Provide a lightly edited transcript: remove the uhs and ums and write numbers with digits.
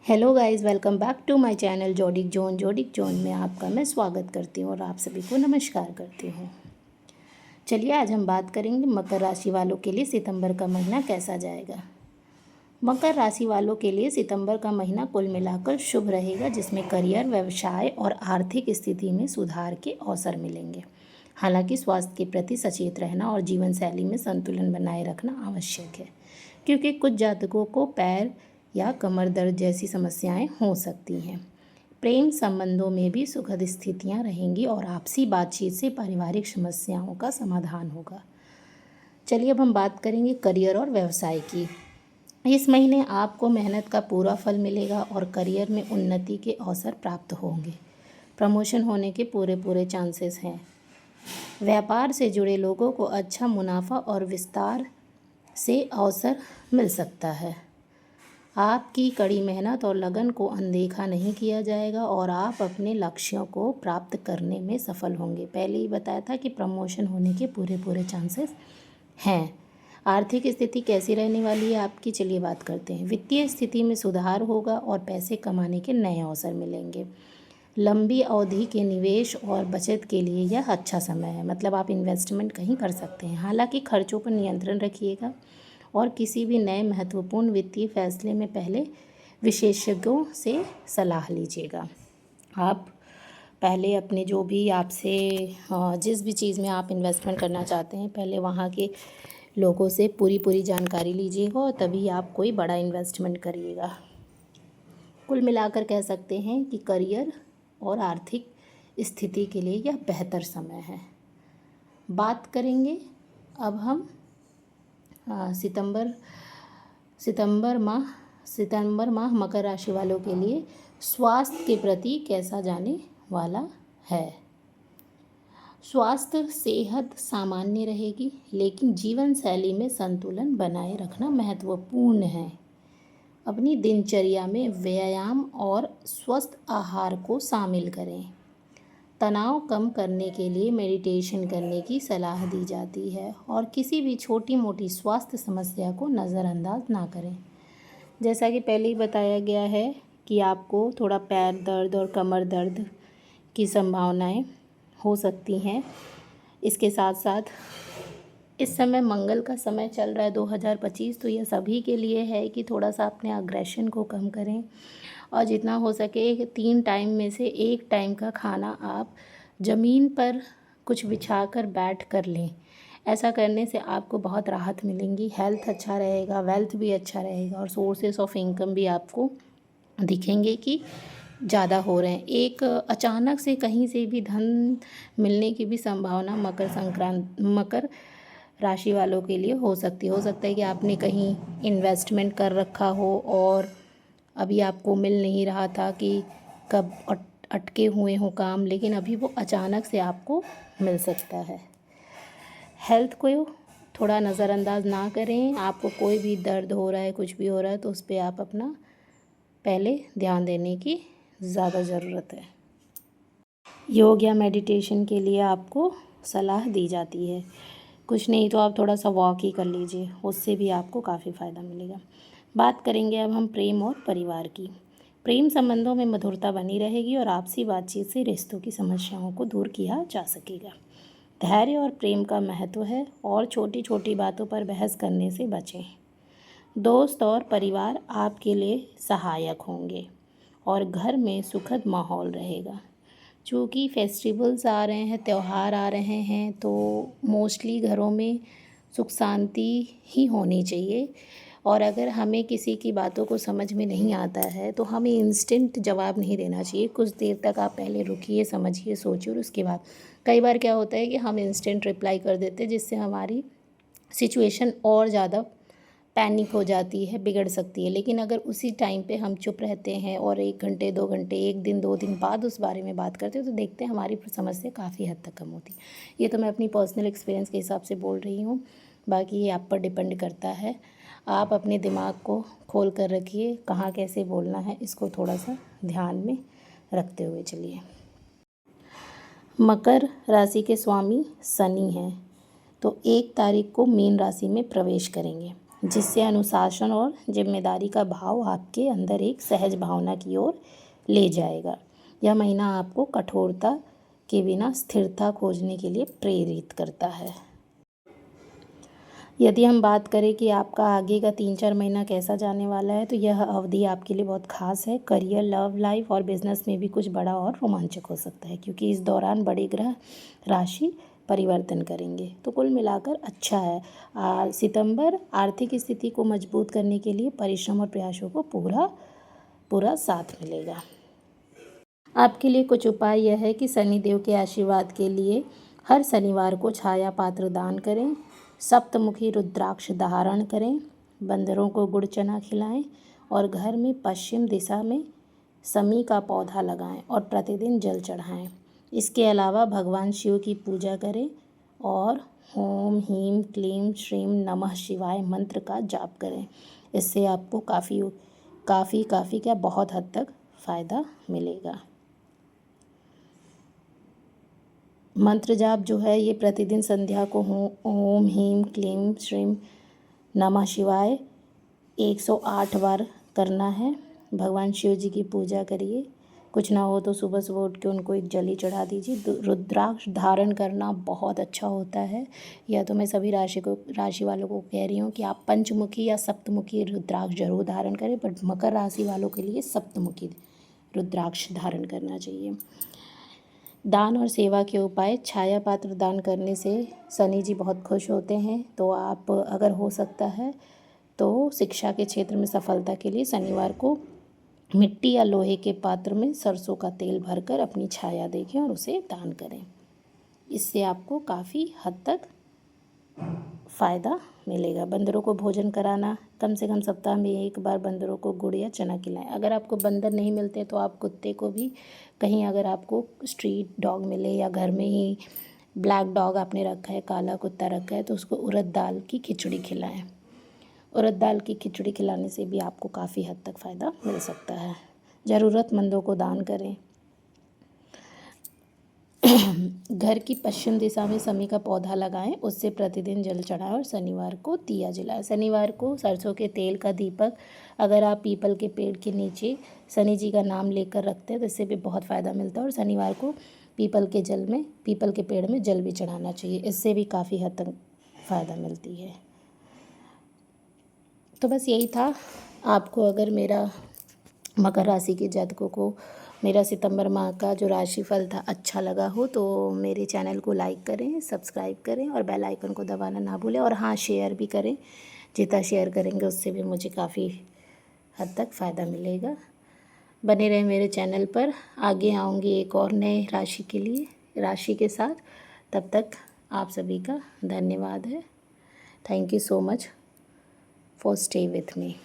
Hello guys, welcome back to my channel zodiac zone में आपका मैं स्वागत करती हूँ और आप सभी को नमस्कार करती हूँ। चलिए आज हम बात करेंगे मकर राशि वालों के लिए सितंबर का महीना कैसा जाएगा। मकर राशि वालों के लिए सितंबर का महीना कुल मिलाकर शुभ रहेगा, जिसमें करियर, व्यवसाय और आर्थिक स्थिति में सुधार के अवसर मिलेंगे। हालांकि स्वास्थ्य के प्रति सचेत रहना और जीवन शैली में संतुलन बनाए रखना आवश्यक है, क्योंकि कुछ जातकों को पैर या कमर दर्द जैसी समस्याएं हो सकती हैं। प्रेम संबंधों में भी सुखद स्थितियां रहेंगी और आपसी बातचीत से पारिवारिक समस्याओं का समाधान होगा। चलिए अब हम बात करेंगे करियर और व्यवसाय की। इस महीने आपको मेहनत का पूरा फल मिलेगा और करियर में उन्नति के अवसर प्राप्त होंगे। प्रमोशन होने के पूरे चांसेस हैं। व्यापार से जुड़े लोगों को अच्छा मुनाफा और विस्तार से अवसर मिल सकता है। आपकी कड़ी मेहनत और लगन को अनदेखा नहीं किया जाएगा और आप अपने लक्ष्यों को प्राप्त करने में सफल होंगे। पहले ही बताया था कि प्रमोशन होने के पूरे चांसेस हैं। आर्थिक स्थिति कैसी रहने वाली है आपकी, चलिए बात करते हैं। वित्तीय स्थिति में सुधार होगा और पैसे कमाने के नए अवसर मिलेंगे। लंबी अवधि के निवेश और बचत के लिए यह अच्छा समय है, मतलब आप इन्वेस्टमेंट कहीं कर सकते हैं। हालांकि खर्चों पर नियंत्रण रखिएगा और किसी भी नए महत्वपूर्ण वित्तीय फैसले में पहले विशेषज्ञों से सलाह लीजिएगा। आप पहले अपने जो भी आपसे जिस भी चीज़ में आप इन्वेस्टमेंट करना चाहते हैं, पहले वहाँ के लोगों से पूरी जानकारी लीजिएगा और तभी आप कोई बड़ा इन्वेस्टमेंट करिएगा। कुल मिलाकर कह सकते हैं कि करियर और आर्थिक स्थिति के लिए यह बेहतर समय है। बात करेंगे अब हम सितंबर माह मकर राशि वालों के लिए स्वास्थ्य के प्रति कैसा जाने वाला है। स्वास्थ्य सेहत सामान्य रहेगी, लेकिन जीवन शैली में संतुलन बनाए रखना महत्वपूर्ण है। अपनी दिनचर्या में व्यायाम और स्वस्थ आहार को शामिल करें। तनाव कम करने के लिए मेडिटेशन करने की सलाह दी जाती है और किसी भी छोटी मोटी स्वास्थ्य समस्या को नज़रअंदाज ना करें। जैसा कि पहले ही बताया गया है कि आपको थोड़ा पैर दर्द और कमर दर्द की संभावनाएं हो सकती हैं। इसके साथ साथ इस समय मंगल का समय चल रहा है 2025, तो यह सभी के लिए है कि थोड़ा सा अपने अग्रेशन को कम करें और जितना हो सके 3 टाइम में से 1 टाइम का खाना आप ज़मीन पर कुछ बिछाकर बैठ कर लें। ऐसा करने से आपको बहुत राहत मिलेंगी। हेल्थ अच्छा रहेगा, वेल्थ भी अच्छा रहेगा और सोर्सेस ऑफ इनकम भी आपको दिखेंगे कि ज़्यादा हो रहे हैं। एक अचानक से कहीं से भी धन मिलने की भी संभावना मकर राशि वालों के लिए हो सकती है। कि आपने कहीं इन्वेस्टमेंट कर रखा हो और अभी आपको मिल नहीं रहा था कि कब अटके हुए हों काम, लेकिन अभी वो अचानक से आपको मिल सकता है। हेल्थ को थोड़ा नज़रअंदाज ना करें। आपको कोई भी दर्द हो रहा है, कुछ भी हो रहा है, तो उस पर आप अपना पहले ध्यान देने की ज़्यादा ज़रूरत है। योग या मेडिटेशन के लिए आपको सलाह दी जाती है। कुछ नहीं तो आप थोड़ा सा वॉक ही कर लीजिए, उससे भी आपको काफ़ी फ़ायदा मिलेगा। बात करेंगे अब हम प्रेम और परिवार की। प्रेम संबंधों में मधुरता बनी रहेगी और आपसी बातचीत से रिश्तों की समस्याओं को दूर किया जा सकेगा। धैर्य और प्रेम का महत्व है और छोटी बातों पर बहस करने से बचें। दोस्त और परिवार आपके लिए सहायक होंगे और घर में सुखद माहौल रहेगा। चूँकि फेस्टिवल्स आ रहे हैं, त्यौहार आ रहे हैं, तो मोस्टली घरों में सुख शांति ही होनी चाहिए। और अगर हमें किसी की बातों को समझ में नहीं आता है तो हमें इंस्टेंट जवाब नहीं देना चाहिए। कुछ देर तक आप पहले रुकिए, समझिए, सोचिए और उसके बाद। कई बार क्या होता है कि हम इंस्टेंट रिप्लाई कर देते हैं, जिससे हमारी सिचुएशन और ज़्यादा पैनिक हो जाती है, बिगड़ सकती है। लेकिन अगर उसी टाइम पे हम चुप रहते हैं और 1 घंटे 2 घंटे 1 दिन 2 दिन बाद उस बारे में बात करते हैं, तो देखते हैं हमारी समस्या काफ़ी हद तक कम होती है। ये तो मैं अपनी पर्सनल एक्सपीरियंस के हिसाब से बोल रही हूँ, बाकी ये आप पर डिपेंड करता है। आप अपने दिमाग को खोल कर रखिए, कहाँ कैसे बोलना है, इसको थोड़ा सा ध्यान में रखते हुए चलिए। मकर राशि के स्वामी शनि हैं, तो 1 तारीख को मीन राशि में प्रवेश करेंगे। जिससे अनुशासन और जिम्मेदारी का भाव आपके अंदर एक सहज भावना की ओर ले जाएगा। यह महीना आपको कठोरता के बिना स्थिरता खोजने के लिए प्रेरित करता है। यदि हम बात करें कि आपका आगे का 3-4 महीना कैसा जाने वाला है, तो यह अवधि आपके लिए बहुत ख़ास है। करियर, लव लाइफ और बिजनेस में भी कुछ बड़ा और रोमांचक हो सकता है, क्योंकि इस दौरान बड़े ग्रह राशि परिवर्तन करेंगे। तो कुल मिलाकर अच्छा है। सितंबर आर्थिक स्थिति को मजबूत करने के लिए परिश्रम और प्रयासों को पूरा साथ मिलेगा। आपके लिए कुछ उपाय यह है कि शनिदेव के आशीर्वाद के लिए हर शनिवार को छाया पात्र दान करें, सप्तमुखी रुद्राक्ष धारण करें, बंदरों को गुड़ चना खिलाएं और घर में पश्चिम दिशा में समी का पौधा लगाएं और प्रतिदिन जल चढ़ाएं। इसके अलावा भगवान शिव की पूजा करें और ओम ह्रीं क्लीं श्रीं नमः शिवाय मंत्र का जाप करें। इससे आपको काफ़ी क्या बहुत हद तक फ़ायदा मिलेगा। मंत्र जाप जो है ये प्रतिदिन संध्या को ओम ह्रीं क्लीं श्रीं नमः शिवाय 108 बार करना है। भगवान शिव जी की पूजा करिए। कुछ ना हो तो सुबह सुबह उठ के उनको एक जली चढ़ा दीजिए। रुद्राक्ष धारण करना बहुत अच्छा होता है। या तो मैं सभी राशि वालों को कह रही हूँ कि आप पंचमुखी या सप्तमुखी रुद्राक्ष जरूर धारण करें, बट मकर राशि वालों के लिए सप्तमुखी रुद्राक्ष धारण करना चाहिए। दान और सेवा के उपाय। छाया पात्र दान करने से शनि जी बहुत खुश होते हैं। तो आप अगर हो सकता है तो शिक्षा के क्षेत्र में सफलता के लिए शनिवार को मिट्टी या लोहे के पात्र में सरसों का तेल भरकर अपनी छाया देखें और उसे दान करें। इससे आपको काफ़ी हद तक फ़ायदा मिलेगा। बंदरों को भोजन कराना, कम से कम सप्ताह में एक बार बंदरों को गुड़ या चना खिलाएं। अगर आपको बंदर नहीं मिलते तो आप कुत्ते को भी कहीं, अगर आपको स्ट्रीट डॉग मिले या घर में ही ब्लैक डॉग आपने रखा है, काला कुत्ता रखा है, तो उसको उड़द दाल की खिचड़ी खिलाएं। उड़द दाल की खिचड़ी खिलाने से भी आपको काफ़ी हद तक फ़ायदा मिल सकता है। ज़रूरतमंदों को दान करें। घर की पश्चिम दिशा में समी का पौधा लगाएं, उससे प्रतिदिन जल चढ़ाएं और शनिवार को दिया जलाएं। शनिवार को सरसों के तेल का दीपक, अगर आप पीपल के पेड़ के नीचे शनि जी का नाम लेकर रखते हैं तो इससे भी बहुत फ़ायदा मिलता है। और शनिवार को पीपल के पेड़ में जल भी चढ़ाना चाहिए, इससे भी काफ़ी हद तक फ़ायदा मिलती है। तो बस यही था। आपको अगर मेरा मकर राशि के जातकों को मेरा सितंबर माह का जो राशिफल था अच्छा लगा हो तो मेरे चैनल को लाइक करें, सब्सक्राइब करें और बेल आइकन को दबाना ना भूलें। और हाँ, शेयर भी करें। जितना शेयर करेंगे उससे भी मुझे काफ़ी हद तक फ़ायदा मिलेगा। बने रहें मेरे चैनल पर। आगे आऊँगी एक और नए राशि के साथ। तब तक आप सभी का धन्यवाद है। Thank you so much for stay with me.